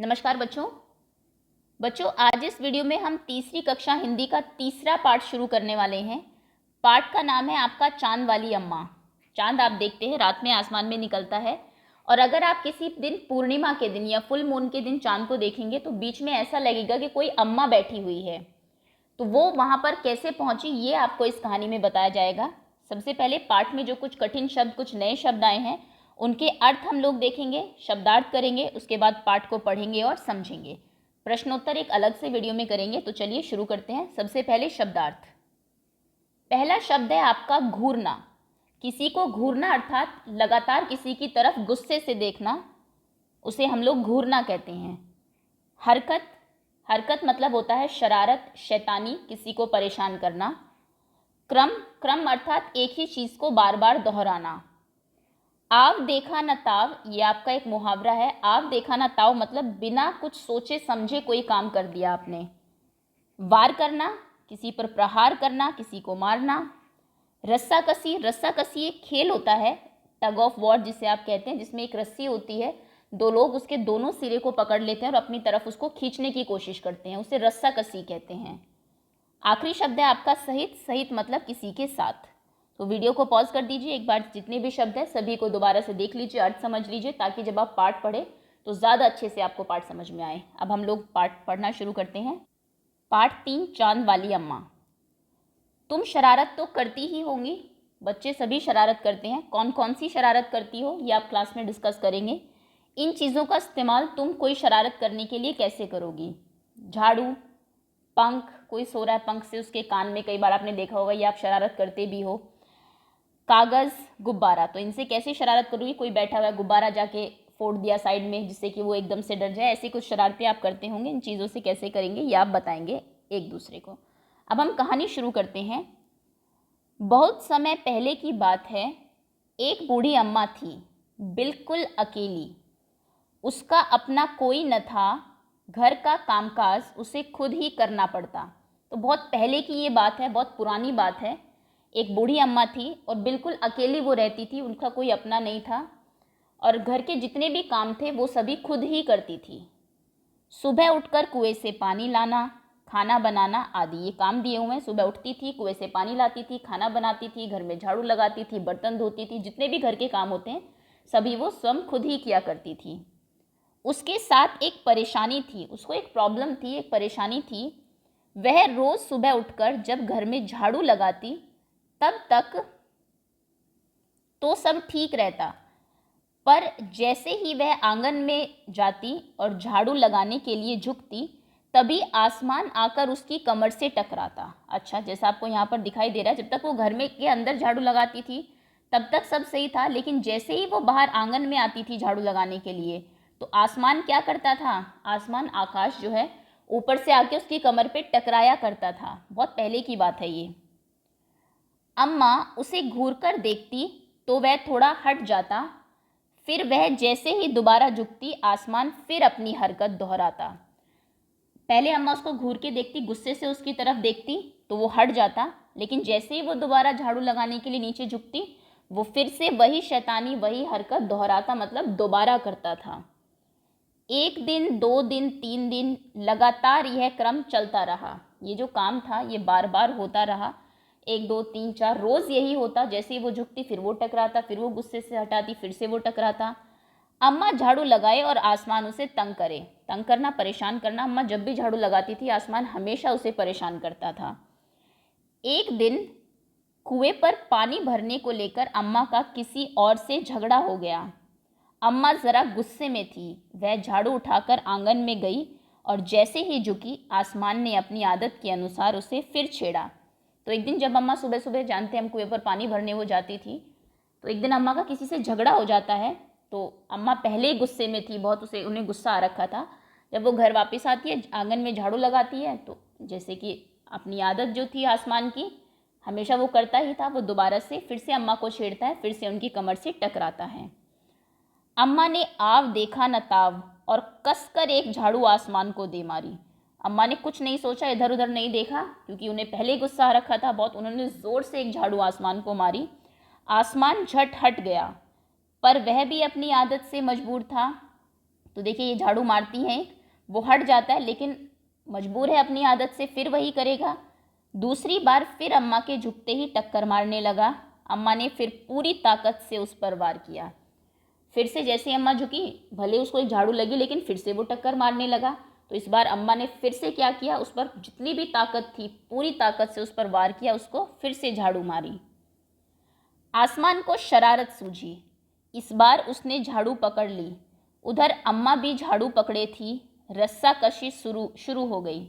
नमस्कार बच्चों। आज इस वीडियो में हम तीसरी कक्षा हिंदी का तीसरा पाठ शुरू करने वाले हैं। पाठ का नाम है आपका चांद वाली अम्मा। चांद आप देखते हैं रात में आसमान में निकलता है, और अगर आप किसी दिन पूर्णिमा के दिन या फुल मून के दिन चांद को देखेंगे तो बीच में ऐसा लगेगा कि कोई अम्मा बैठी हुई है। तो वो वहाँ पर कैसे पहुँची ये आपको इस कहानी में बताया जाएगा। सबसे पहले पाठ में जो कुछ कठिन शब्द, कुछ नए शब्द आए हैं, उनके अर्थ हम लोग देखेंगे, शब्दार्थ करेंगे, उसके बाद पाठ को पढ़ेंगे और समझेंगे। प्रश्नोत्तर एक अलग से वीडियो में करेंगे। तो चलिए शुरू करते हैं। सबसे पहले शब्दार्थ। पहला शब्द है आपका घूरना। किसी को घूरना अर्थात लगातार किसी की तरफ गुस्से से देखना, उसे हम लोग घूरना कहते हैं। हरकत, हरकत मतलब होता है शरारत, शैतानी, किसी को परेशान करना। क्रम, क्रम अर्थात एक ही चीज़ को बार बार दोहराना। आव देखा न ताव, ये आपका एक मुहावरा है। आव देखा न ताव मतलब बिना कुछ सोचे समझे कोई काम कर दिया आपने। वार करना, किसी पर प्रहार करना, किसी को मारना। रस्साकसी, रस्साकसी एक खेल होता है, टग ऑफ वॉर जिसे आप कहते हैं, जिसमें एक रस्सी होती है, दो लोग उसके दोनों सिरे को पकड़ लेते हैं और अपनी तरफ उसको खींचने की कोशिश करते हैं, उसे रस्साकसी कहते हैं। आखिरी शब्द है आपका सहित। सहित मतलब किसी के साथ। तो वीडियो को पॉज कर दीजिए, एक बार जितने भी शब्द हैं सभी को दोबारा से देख लीजिए, अर्थ समझ लीजिए, ताकि जब आप पाठ पढ़े तो ज़्यादा अच्छे से आपको पाठ समझ में आए। अब हम लोग पाठ पढ़ना शुरू करते हैं। पाठ 3, चांद वाली अम्मा। तुम शरारत तो करती ही होंगी, बच्चे सभी शरारत करते हैं। कौन कौन सी शरारत करती हो ये आप क्लास में डिस्कस करेंगे। इन चीज़ों का इस्तेमाल तुम कोई शरारत करने के लिए कैसे करोगी। झाड़ू, पंख, कोई सो रहा है पंख से उसके कान में, कई बार आपने देखा होगा, ये आप शरारत करते भी हो। कागज़, गुब्बारा, तो इनसे कैसे शरारत करोगी। कोई बैठा हुआ है, गुब्बारा जाके फोड़ दिया साइड में जिससे कि वो एकदम से डर जाए, ऐसी कुछ शरारतें आप करते होंगे। इन चीज़ों से कैसे करेंगे ये आप बताएंगे एक दूसरे को। अब हम कहानी शुरू करते हैं। बहुत समय पहले की बात है, एक बूढ़ी अम्मा थी, बिल्कुल अकेली। उसका अपना कोई न था, घर का कामकाज उसे खुद ही करना पड़ता। तो बहुत पहले की ये बात है, बहुत पुरानी बात है। एक बूढ़ी अम्मा थी और बिल्कुल अकेली वो रहती थी, उनका कोई अपना नहीं था, और घर के जितने भी काम थे वो सभी खुद ही करती थी। सुबह उठकर कुएं से पानी लाना, खाना बनाना आदि ये काम दिए हुए हैं। सुबह उठती थी, कुएं से पानी लाती थी, खाना बनाती थी, घर में झाड़ू लगाती थी, बर्तन धोती थी, जितने भी घर के काम होते हैं सभी वो स्वयं खुद ही किया करती थी। उसके साथ एक परेशानी थी, उसको एक प्रॉब्लम थी, एक परेशानी थी। वह रोज़ सुबह उठकर जब घर में झाड़ू लगाती तब तक तो सब ठीक रहता, पर जैसे ही वह आंगन में जाती और झाड़ू लगाने के लिए झुकती तभी आसमान आकर उसकी कमर से टकराता। अच्छा, जैसा आपको यहाँ पर दिखाई दे रहा है, जब तक वो घर में के अंदर झाड़ू लगाती थी तब तक सब सही था, लेकिन जैसे ही वो बाहर आंगन में आती थी झाड़ू लगाने के लिए तो आसमान क्या करता था, आसमान, आकाश जो है, ऊपर से आके उसकी कमर पे टकराया करता था। बहुत पहले की बात है ये। अम्मा उसे घूर कर देखती तो वह थोड़ा हट जाता, फिर वह जैसे ही दोबारा झुकती आसमान फिर अपनी हरकत दोहराता। पहले अम्मा उसको घूर के देखती, गुस्से से उसकी तरफ देखती तो वो हट जाता, लेकिन जैसे ही वो दोबारा झाड़ू लगाने के लिए नीचे झुकती वो फिर से वही शैतानी, वही हरकत दोहराता, मतलब दोबारा करता था। 1 दिन, 2 दिन, 3 दिन लगातार यह क्रम चलता रहा। ये जो काम था ये बार बार होता रहा। 1, 2, 3, 4 रोज़ यही होता। जैसे ही वो झुकती फिर वो टकराता, फिर वो गुस्से से हटाती, फिर से वो टकराता। अम्मा झाड़ू लगाए और आसमान उसे तंग करे। तंग करना, परेशान करना। अम्मा जब भी झाड़ू लगाती थी आसमान हमेशा उसे परेशान करता था। एक दिन कुएं पर पानी भरने को लेकर अम्मा का किसी और से झगड़ा हो गया। अम्मा ज़रा गुस्से में थी। वह झाड़ू उठाकर आंगन में गई और जैसे ही झुकी आसमान ने अपनी आदत के अनुसार उसे फिर छेड़ा। तो एक दिन जब अम्मा सुबह सुबह, जानते हैं हम कुएं पर पानी भरने वो जाती थी, तो एक दिन अम्मा का किसी से झगड़ा हो जाता है। तो अम्मा पहले ही गुस्से में थी बहुत, उन्हें गुस्सा आ रखा था। जब वो घर वापस आती है, आंगन में झाड़ू लगाती है, तो जैसे कि अपनी आदत जो थी आसमान की, हमेशा वो करता ही था, वो दोबारा से फिर से अम्मा को छेड़ता है, फिर से उनकी कमर से टकराता है। अम्मा ने आव देखा न ताव और कसकर एक झाड़ू आसमान को दे मारी। अम्मा ने कुछ नहीं सोचा, इधर उधर नहीं देखा, क्योंकि उन्हें पहले गुस्सा आ रखा था बहुत। उन्होंने ज़ोर से एक झाड़ू आसमान को मारी। आसमान झट हट गया, पर वह भी अपनी आदत से मजबूर था। तो देखिए ये झाड़ू मारती हैं, वो हट जाता है लेकिन मजबूर है अपनी आदत से, फिर वही करेगा। दूसरी बार फिर अम्मा के झुकते ही टक्कर मारने लगा। अम्मा ने फिर पूरी ताकत से उस पर वार किया। फिर से जैसे अम्मा झुकी, भले उसको एक झाड़ू लगी लेकिन फिर से वो टक्कर मारने लगा। तो इस बार अम्मा ने फिर से क्या किया, उस पर जितनी भी ताकत थी पूरी ताकत से उस पर वार किया, उसको फिर से झाड़ू मारी। आसमान को शरारत सूझी। इस बार उसने झाड़ू पकड़ ली। उधर अम्मा भी झाड़ू पकड़े थी। रस्सा कशी शुरू हो गई।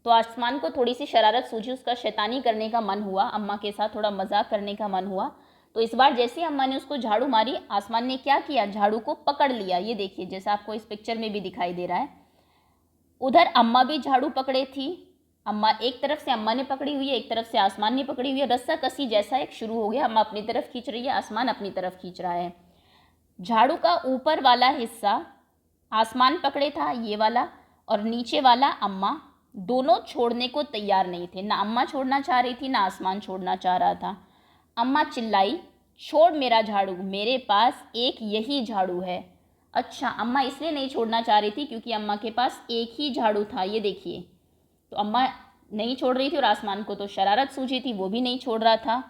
तो आसमान को थोड़ी सी शरारत सूझी, उसका शैतानी करने का मन हुआ, अम्मा के साथ थोड़ा मजाक करने का मन हुआ। तो इस बार जैसे ही अम्मा ने उसको झाड़ू मारी, आसमान ने क्या किया, झाड़ू को पकड़ लिया। ये देखिए जैसा आपको इस पिक्चर में भी दिखाई दे रहा है। उधर अम्मा भी झाड़ू पकड़े थी। अम्मा एक तरफ से अम्मा ने पकड़ी हुई है, एक तरफ से आसमान ने पकड़ी हुई है। रस्सा कसी जैसा एक शुरू हो गया। अम्मा अपनी तरफ खींच रही है, आसमान अपनी तरफ खींच रहा है। झाड़ू का ऊपर वाला हिस्सा आसमान पकड़े था, ये वाला, और नीचे वाला अम्मा, दोनों छोड़ने को तैयार नहीं थे। ना अम्मा छोड़ना चाह रही थी, ना आसमान छोड़ना चाह रहा था। अम्मा चिल्लाई, छोड़ मेरा झाड़ू, मेरे पास एक यही झाड़ू है। अच्छा, अम्मा इसलिए नहीं छोड़ना चाह रही थी क्योंकि अम्मा के पास एक ही झाड़ू था। ये देखिए, तो अम्मा नहीं छोड़ रही थी और आसमान को तो शरारत सूझी थी, वो भी नहीं छोड़ रहा था।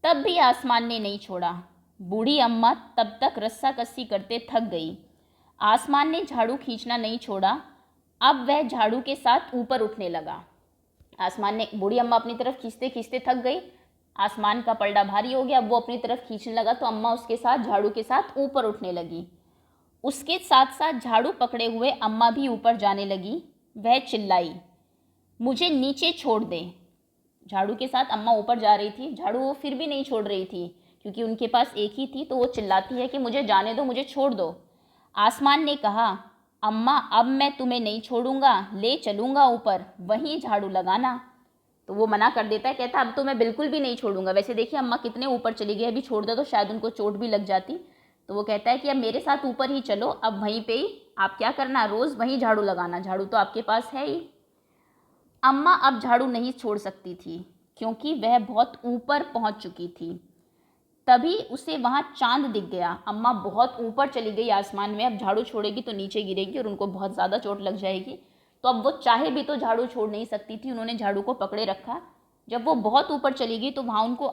तब भी आसमान ने नहीं छोड़ा। बूढ़ी अम्मा तब तक रस्सा कस्सी करते थक गई। आसमान ने झाड़ू खींचना नहीं छोड़ा। अब वह झाड़ू के साथ ऊपर उठने लगा। आसमान ने, बूढ़ी अम्मा अपनी तरफ खींचते खींचते थक गई, आसमान का पलड़ा भारी हो गया, वो अपनी तरफ खींचने लगा, तो अम्मा उसके साथ झाड़ू के साथ ऊपर उठने लगी। उसके साथ साथ झाड़ू पकड़े हुए अम्मा भी ऊपर जाने लगी। वह चिल्लाई, मुझे नीचे छोड़ दे। झाड़ू के साथ अम्मा ऊपर जा रही थी, झाड़ू वो फिर भी नहीं छोड़ रही थी क्योंकि उनके पास एक ही थी, तो वो चिल्लाती है कि मुझे जाने दो, मुझे छोड़ दो। आसमान ने कहा, अम्मा अब मैं तुम्हें नहीं छोड़ूंगा, ले चलूँगा ऊपर, वहीं झाड़ू लगाना। तो वो मना कर देता है, कहता अब तो मैं बिल्कुल भी नहीं छोड़ूंगा। वैसे देखिए अम्मा कितने ऊपर चली गई, अभी छोड़ दे तो शायद उनको चोट भी लग जाती। तो वो कहता है कि अब मेरे साथ ऊपर ही चलो, अब वहीं पे ही आप क्या करना, रोज़ वहीं झाड़ू लगाना, झाड़ू तो आपके पास है ही। अम्मा अब झाड़ू नहीं छोड़ सकती थी क्योंकि वह बहुत ऊपर पहुंच चुकी थी। तभी उसे वहां चांद दिख गया। अम्मा बहुत ऊपर चली गई आसमान में, अब झाड़ू छोड़ेगी तो नीचे गिरेगी और उनको बहुत ज़्यादा चोट लग जाएगी। तो अब वो चाहे भी तो झाड़ू छोड़ नहीं सकती थी, उन्होंने झाड़ू को पकड़े रखा। जब वो बहुत ऊपर चली गई तो वहाँ उनको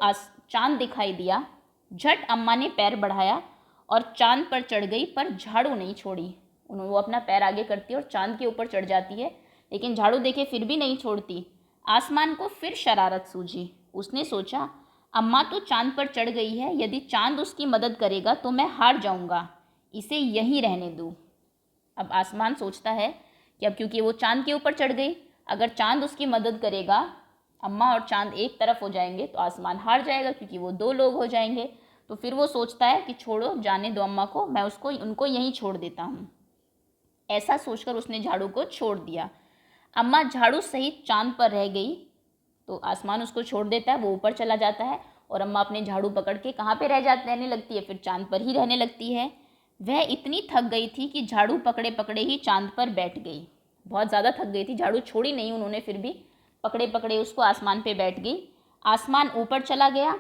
चांद दिखाई दिया। झट अम्मा ने पैर बढ़ाया और चांद पर चढ़ गई, पर झाड़ू नहीं छोड़ी। वो अपना पैर आगे करती है और चांद के ऊपर चढ़ जाती है, लेकिन झाड़ू देखे फिर भी नहीं छोड़ती। आसमान को फिर शरारत सूझी। उसने सोचा, अम्मा तो चांद पर चढ़ गई है, यदि चांद उसकी मदद करेगा तो मैं हार जाऊंगा, इसे यहीं रहने दूँ। अब आसमान सोचता है कि अब क्योंकि वो चांद के ऊपर चढ़ गई, अगर चांद उसकी मदद करेगा, अम्मा और चांद एक तरफ हो जाएंगे तो आसमान हार जाएगा क्योंकि वो दो लोग हो जाएंगे। तो फिर वो सोचता है कि छोड़ो, जाने दो अम्मा को, मैं उनको यहीं छोड़ देता हूँ। ऐसा सोचकर उसने झाड़ू को छोड़ दिया। अम्मा झाड़ू सहित चांद पर रह गई। तो आसमान उसको छोड़ देता है, वो ऊपर चला जाता है और अम्मा अपने झाड़ू पकड़ के कहाँ पे रहने लगती है, फिर चांद पर ही रहने लगती है। वह इतनी थक गई थी कि झाड़ू पकड़े पकड़े ही चांद पर बैठ गई। बहुत ज़्यादा थक गई थी, झाड़ू छोड़ी नहीं उन्होंने, फिर भी पकड़े पकड़े उसको आसमान पे बैठ गई। आसमान ऊपर चला गया।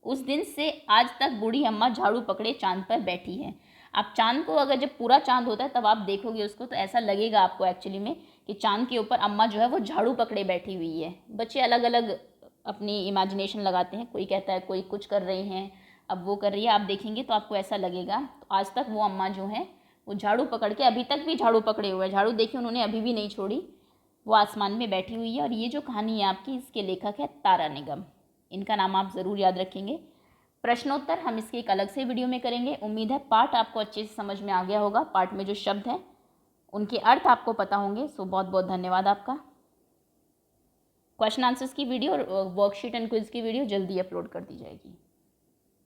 उस दिन से आज तक बूढ़ी अम्मा झाड़ू पकड़े चांद पर बैठी है। आप चांद को, अगर जब पूरा चांद होता है तब आप देखोगे उसको, तो ऐसा लगेगा आपको एक्चुअली में कि चांद के ऊपर अम्मा जो है वो झाड़ू पकड़े बैठी हुई है। बच्चे अलग अलग अपनी इमेजिनेशन लगाते हैं, कोई कहता है कोई कुछ कर रही हैं, अब वो कर रही है, आप देखेंगे तो आपको ऐसा लगेगा। तो आज तक वो अम्मा जो है वो झाड़ू पकड़ के, अभी तक भी झाड़ू पकड़े हुए हैं, झाड़ू देखिए उन्होंने अभी भी नहीं छोड़ी, वो आसमान में बैठी हुई है। और ये जो कहानी है आपकी, इसके लेखक है तारा निगम। इनका नाम आप ज़रूर याद रखेंगे। प्रश्नोत्तर हम इसके एक अलग से वीडियो में करेंगे। उम्मीद है पाठ आपको अच्छे से समझ में आ गया होगा, पाठ में जो शब्द हैं उनके अर्थ आपको पता होंगे। सो बहुत बहुत धन्यवाद आपका। क्वेश्चन आंसर्स की वीडियो और वर्कशीट एंड क्विज की वीडियो जल्दी अपलोड कर दी जाएगी।